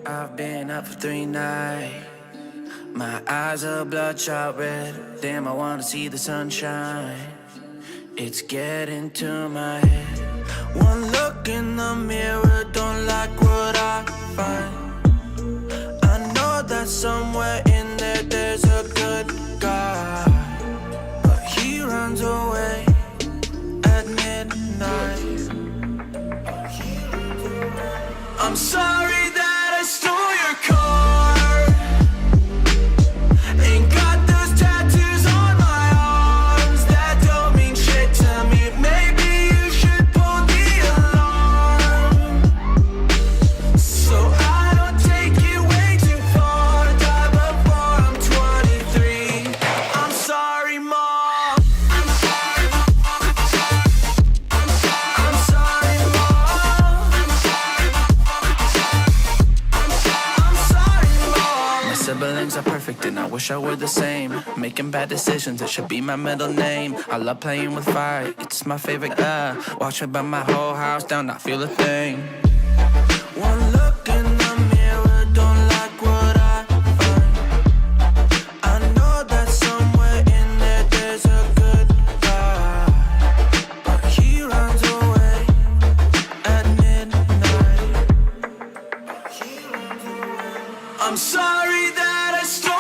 I've been up for 3 nights. My eyes are bloodshot red. Damn, I wanna see the sunshine. It's getting to my head. One look in the mirror, don't like what I find. I know that somewhere in there there's a good guy, but he runs away at midnight. I'm sorry that I stole your car. Ain't got those tattoos on my arms that don't mean shit to me. Maybe you should pull the alarm, so I don't take it way too far. Die before I'm 23. I'm sorry, Mom. I'm sorry, Mom. I'm sorry, Mom. I'm sorry, Mom. My siblings are perfect and I wish I were the same. Making bad decisions, it should be my middle name. I love playing with fire, it's my favorite. Watch me burn my whole house down, not feel a thing. One look in the mirror, don't like what I find. I know that somewhere in there there's a good guy, but he runs away at midnight. I'm sorry that I stole